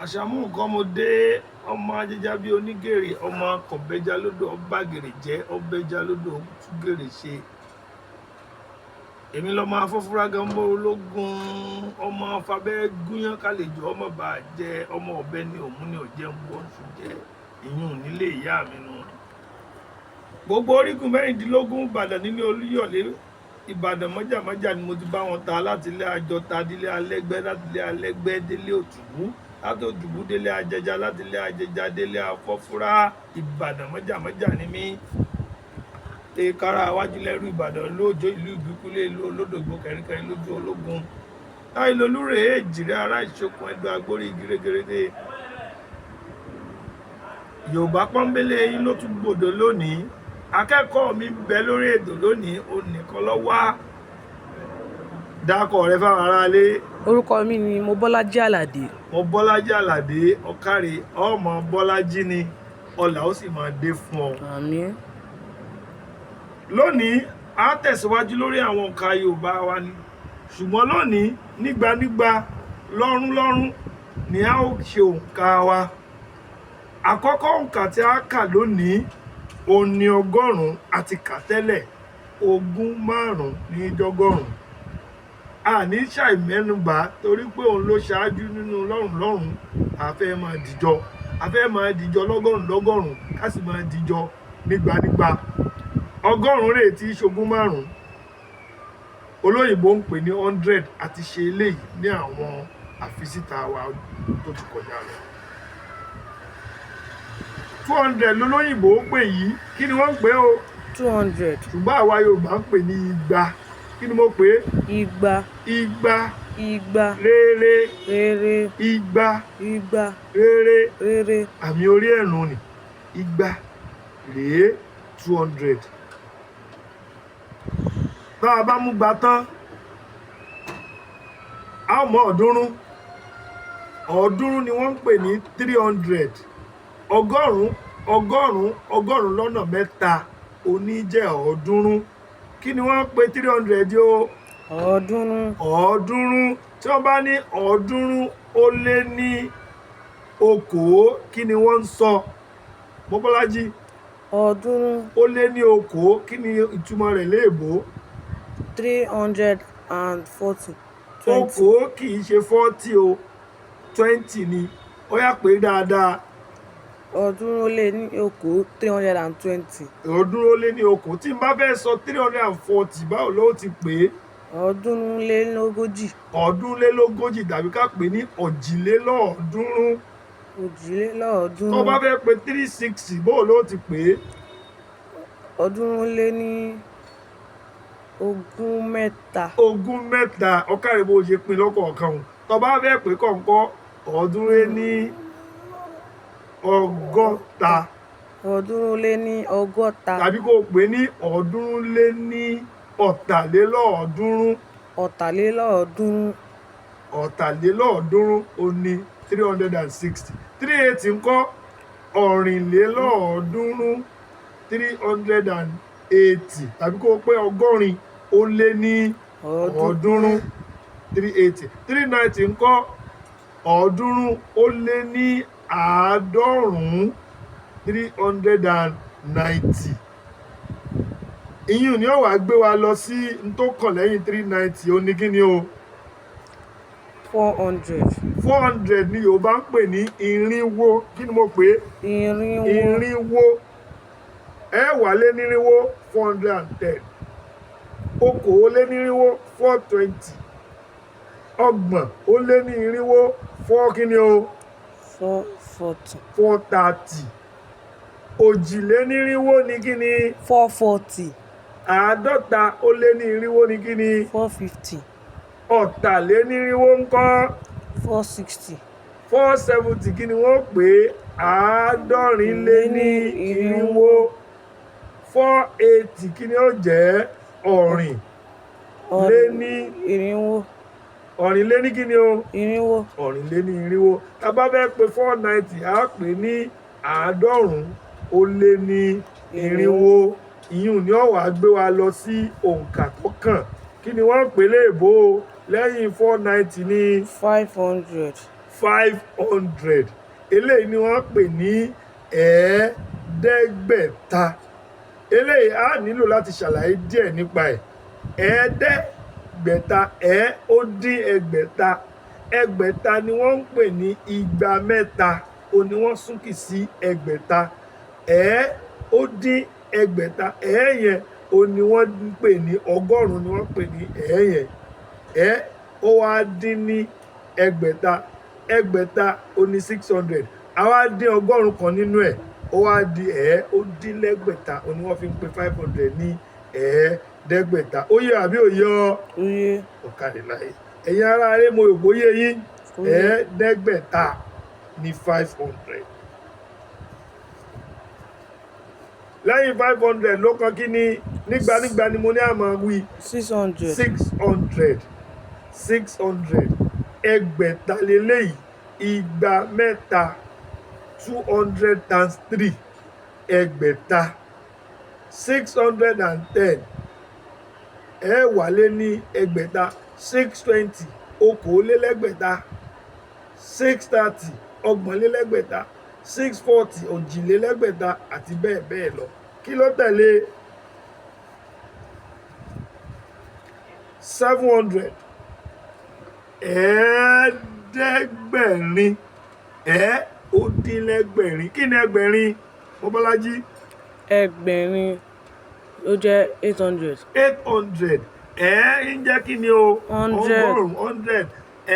àṣàmú nǹkan mo dé ọmọ ajẹjá bíi onígèrè ọmọ akọ̀bẹ́já lódò ọba gèrè jẹ́ ọbẹ̀já lódò tún gèrè ṣe èmi lọ́mọ afọ́fúrágán mọ́ ológun ọmọ afábẹ́ gúnyán kálejò ọmọ bá jẹ ọmọ ọ̀bẹ ní òmù ní ọ̀jẹ̀ ń bọ́ oṣù jẹ ìyún nílé ìyá mi nù. gbogbo orígun mẹ́rìndínlógún ìbàdàn nílé olúyọ̀lé ìbàdàn mọ́jàmọ́jà ni mo ti bá wọn ta láti ilé àjọta délé alẹ́gbẹ́ láti ilé alẹ́gbẹ́ délé òtùbú láti òtùbú délé ajẹja láti ilé ajẹja délé afọ́fúrá ìbàdàn mọ́jàmọ́jà ni mí kára wájú lẹ́rú ìbàdàn lóòjó ìlú ìbíkúlé ìlú olódògbò kẹrìnkẹrìn lójú ológun láì lolúrè èjìrè ará ìṣokùn ẹgbẹ́ agbórí igi régérégé yorùbá pọ́nbélé yín ló tún gbòdò lónìí akẹ́kọ̀ọ́ mi bẹ lórí ètò lónìí onìkan ló wá dákọ̀ rẹ fáwọn aráalé. orúkọ mi ni Mobọ́lájí Àlàdé. Mobọ́lájí Àlàdé ọ̀kàrẹ̀ ọmọ Bọ́lájí ni ọlà ó sì máa dé fún ọ. àmín. lónìí a tẹ̀síwájú lórí àwọn òǹkà Yorùbá wa ni ṣùgbọ́n lónìí nígbànígbà lọ́rùnlọ́rùn ni a ó ṣe òǹkà wa. àkọ́kọ́ òǹkà tí a kà lónìí òun ni ọgọ́rùn-ún àti kà tẹ́lẹ̀ 25 ní jọgọ́rùn-ún a ní ṣàìmẹ́nubà torí pé òun ló ṣáájú nínú lọ́rùnlọ́rùn a fẹ́ máa dìjọ lọ́gọ́rùn-ún ká sì máa dìjọ nígbànígbà ọgọ́rùn-ún rèé tí ṣogún 5 olóyìnbó ń pè ní 100 àti ṣe eléyìí ní àwọn àfisíta wa tó ti kọjá lọ 200 lolóyìnbó pè yìí kí ni wọ́n ń pè ó 200 ṣùgbọ́n àwa Yorùbá ń pè ní igba kí ni mo pè é igba rere igba rere àmì orí ẹ̀rùn ni igba rèé 200 bá a bá mú gba tán a ó mọ ọ̀ọ́dúnrún ni wọ́n ń pè ní 300 ọgọ́rùn-ún lọ́nà mẹ́ta oní jẹ́ ọ̀ọ́dúnrún kí ni wọ́n pè 300 o ọ̀ọ́dúnrún tí wọ́n bá ní ọ̀ọ́dúnrún ó lé ní okòó kí ni wọ́n ń sọ Mobọ́lájí ọ̀ọ́dúnrún ó lé ní okòó kí ni ìtumọ̀ rẹ̀ léèbó 340 okòó kì í ṣe 40 o 20 ni ó yá pé dáadáa ọ̀ọ́dúnrún ó lé ní okòó 320 ọ̀ọ́dúnrún ó lé ní okòó tí n bá fẹ́ sọ 340 báwo ló ti pè é ọ̀ọ́dúnrún lé lógójì tàbí ká pè ní òjìlélọ́ọ̀ọ́dúnrún tó bá fẹ́ pè 360 báwo ló ti pè é ọ̀ọ́dúnrún lé ní ogún mẹ́ta ọ̀kàrẹ̀ bó ṣe pín lọ́kọ̀ọ̀kan tó bá fẹ́ pè kọ̀ọ̀kan ọ̀ọ́dúnrún lé ní ọgọ́ta ọ̀ọ́dúnrún lé ní ọgọ́ta tàbí kó pè ní ọ̀ọ́dúnrún lé ní ọ̀tàlélọ́ọ̀ọ́dúnrún ó ní 360 380 ńkọ́ ọ̀rìnlélọ́ọ̀ọ́dúnrún 380 tàbí kó pé ọgọ́rin ó lé ní ọ̀ọ́dúnrún 380 390 ńkọ́ ọ̀ọ́dúnrún ó lé ní àádọ́rùn-ún 390 ìyún ni ó wá gbé wa lọ sí n tó kàn lẹ́yìn 390 ó ní kí ni o 400 ni Yorùbá ń pè ní irínwó kí ni mo pè é irínwó ẹ̀wálénírínwó 410 okòólénírínwó 420 ọgbọ̀n ó lé ní irínwó 4 kí ni o 430 òjìlénírínwó ní kí ni 440 àádọ́ta ó lé ní irínwó ní kí ni 450 ọ̀tàlénírínwó ńkọ́ 460 470 kí ni wọ́n pè é àádọ́rin lé ní irínwó 480 kí ni ó jẹ́ ọ̀rìn lé ní irínwó ọ̀rìn lé ní kí ni o irínwó ọ̀rìn lé ní irínwó tá bá fẹ́ pè 490 á pè ní àádọ́rùn-ún ó lé ní irínwó ìyún ni ó wá gbé wa lọ sí òǹkà tó kàn kí ni wọ́n pè léèbó lẹ́yìn 490 ní 500 500 eléyìí ni wọ́n pè ní ẹ̀ẹ́dẹ́gbẹ̀ta. Eléyìí á nílò láti ṣàlàyé díẹ̀ nípa ẹ̀. Ẹ̀ẹ́dẹ́gbẹ̀ta ó dín ẹgbẹ̀ta. Ẹgbẹ̀ta ni wọ́n ń pè ní igba mẹ́ta, òun ni wọ́n súnkì sí ẹgbẹ̀ta. Ó dín ẹgbẹ̀ta, yẹn òun ni wọ́n ń pè ní ọgọ́rùn-ún, ni wọ́n pè ní yẹn. Ó wá dín ní ẹgbẹ̀ta. Ẹgbẹ̀ta ó ní 600. A wá dín ọgọ́rùn-ún kan nínú ẹ̀, ó wá di ó dín lẹ́gbẹ̀ta, òun ni wọ́n fi ń pe 500 ní ẹ̀ẹ́dẹ́gbẹ̀ta. Ó yé àbí ò yé ọ? Ó yé. Ọ̀kadì láyé. Ẹ̀yin ará ayé, mo rò bóyá yín. Ẹ̀ẹ́dẹ́gbẹ̀ta ní 500. Lẹ́yìn 500 ló kàn kí ni nígbà ni mo ní àmọ́ wí. 600. 600. Ẹgbẹ̀ta leléyìí. Igba mẹ́ta. 200 times 3. Ẹgbẹ̀ta. 610. Wálé ní ẹgbẹ̀ta. 620. Okòólélẹ́gbẹ̀ta. 630. Ọgbọ̀nlélẹ́gbẹ̀ta. 640. Òjìlélẹ́gbẹ̀ta àti bẹ́ẹ̀ bẹ́ẹ̀ lọ. Kí ló tẹ̀lé? 700. Ẹ̀ẹ́dẹ́gbẹ̀rin. Ó dín lẹ́gbẹ̀rin. Kí ni ẹgbẹ̀rin, Mọ́bọ́lájí? Ẹgbẹ̀rin ó jẹ́ 800. 800. Ń jẹ́ kí ni o? 100. Ọgọ́rùn-ún. 100.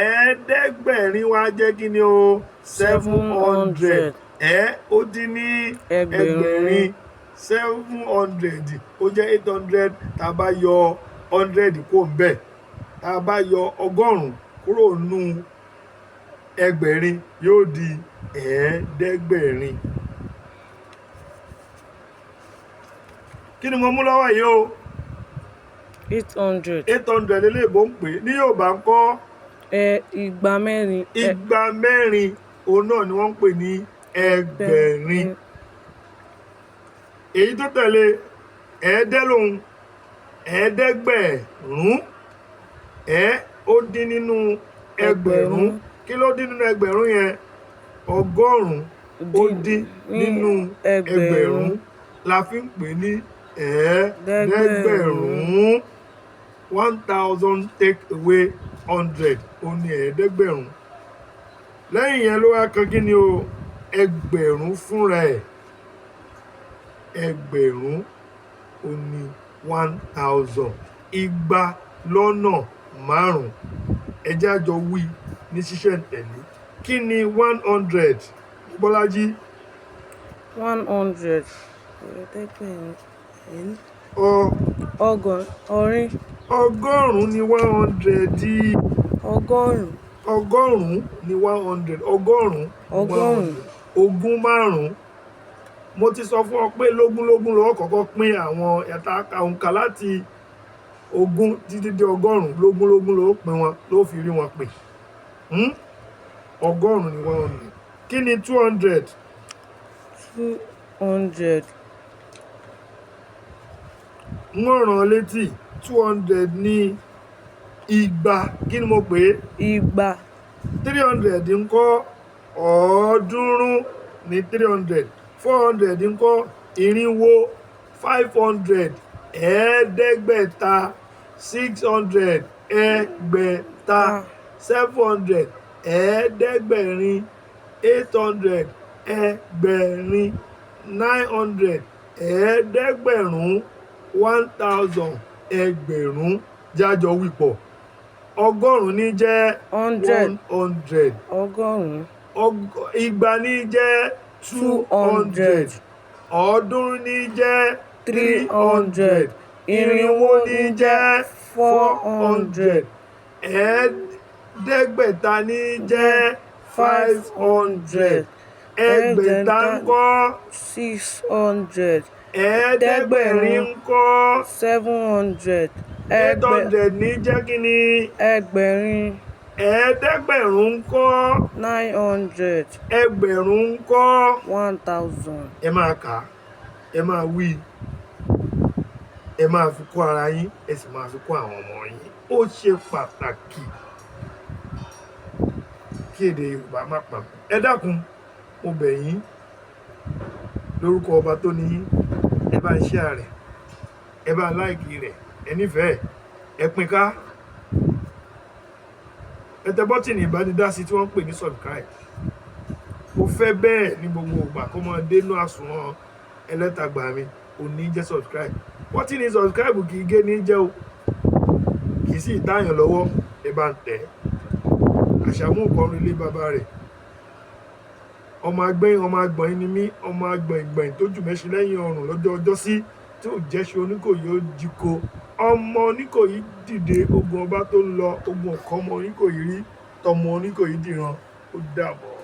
Ẹ̀ẹ́dẹ́gbẹ̀rin wá jẹ́ kí ni o? 700. Ó dín ní ẹgbẹ̀rin. 700 ó jẹ́ 800. Tá a bá yọ 100 kúrò ńbẹ̀, tá a bá yọ ọgọ́rùn-ún kúrò nínú ẹgbẹ̀rin, yóò di ẹ̀ẹ́dẹ́gbẹ̀rin. Kí ni mo mú lọ́wọ́ yìí o? 800. 800 eléèbó ń pè é. Ní Yorùbá ń kọ́? Igba mẹ́rin. Igba mẹ́rin òun náà ni wọ́n ń pè ní ẹgbẹ̀rin. Èyí tó tẹ̀lé ẹ̀ẹ́dẹ́lóhun. Ẹ̀ẹ́dẹ́gbẹ̀rún. Ó dín nínú ẹgbẹ̀rún. Kí ló dín nínú ẹgbẹ̀rún yẹn? Ọgọ́rùn-ún ó dín nínú ẹgbẹ̀rún, la fi ń pè ní ẹ̀ẹ́dẹ́gbẹ̀rún. 1000 take away 100 ó ní ẹ̀ẹ́dẹ́gbẹ̀rún. Lẹ́yìn yẹn ló wá kan kí ni o? Ẹgbẹ̀rún fúnra ẹ̀. Ẹgbẹ̀rún ó ní 1000. Igba lọ́nà márùn-ún. Ẹ jẹ́ á jọ wí ní ṣísẹ̀ntẹ̀lé. Kí ni 100, Bọ́lájí? 100. Ẹ̀ẹ́dẹ́gbẹ̀rin. Ọgọ́rin. Ọgọ́rùn-ún ni 100. Ọgọ́rùn-ún ni 100. Ọgọ́rùn-ún. Ogún márùn-ún. Mo ti sọ fún ọ pé lógúnlógún ló kọ́kọ́ pín àwọn ẹ̀ta òǹkà láti ogún títí dé ọgọ́rùn-ún. Lógúnlógún ló pín wọn, ló fi rí wọn pè. Ọgọ́rùn-ún ni 100. Kí ni 200? 200. Wọ́n rán létí. 200 ní igba. Kí ni mo pè é? Igba. 300 ńkọ́? Ọ̀ọ́dúnrún ní 300. 400 ńkọ́? Irinwó. 500 ẹ̀ẹ́dẹ́gbẹ̀ta. 600 ẹgbẹ̀ta. 700 ẹ̀ẹ́dẹ́gbẹ̀rin. 800 ẹgbẹ̀rin. 900 ẹ̀ẹ́dẹ́gbẹ̀rún. 1000 ẹgbẹ̀rún. Jájọ wípọ̀. Ọgọ́rùn-ún ní jẹ́ 100. Ọgọ́rùn-ún. Igba ní jẹ́ 200. Ọ̀ọ́dúnrún ní jẹ́ 300. Irinwó ní jẹ́ 400. Ẹ̀ẹ́dẹ́gbẹ̀ta ní jẹ́ 500. Ẹgbẹ̀ta ńkọ́? 600. Ẹ̀ẹ́dẹ́gbẹ̀rin ńkọ́? 700. 800 ní jẹ́ kí ni? Ẹgbẹ̀rin. Ẹ̀ẹ́dẹ́gbẹ̀rún ńkọ́? 900. Ẹgbẹ̀rún ńkọ́? 1000. Ẹ máa kà á, ẹ máa wí, ẹ máa fi kọ́ ara yín, ẹ sì máa fi kọ́ àwọn ọmọ yín. Ó ṣe pàtàkì. kí èdè Yorùbá má parun. Ẹ dákun mo bẹ̀ yín lórúkọ ọba tó ní yín, ẹ bá ń share rẹ̀, ẹ bá ń like rẹ̀, ẹ nífẹ̀ẹ́, ẹ pín ká, ẹ tẹ bọ́tìnì ìbánidásí tí wọ́n ń pè ní subscribe. Mo fẹ́ bẹ́ẹ̀ ní gbogbo ìgbà kó máa dénú àsùnwọ̀n ẹlẹ́tagbà mi ò ní jẹ́ subscribe. Bọ́tìnì subscribe kì í gé ní jẹ́ o, kì í sì táyàn lọ́wọ́, ẹ bá ń tẹ̀. Àṣàmú ìkọrin ilé bàbá rẹ̀, ọmọ agbẹ́yìn ọmọ agbọ̀n ni mí, ọmọ agbọ̀n ìgbọ̀n tó jù mẹ́ṣin lẹ́yìn ọrùn lọ́jọ́ ọjọ́ sí tí ò jẹ́ṣe Oníkòyí ó jíko. Ọmọ Oníkòyí dìde, ogun ọba tó ń lọ, ogun ọ̀kan ọmọ Oníkòyí rí, tọmọ Oníkòyí dìran. Ó dàbọ̀.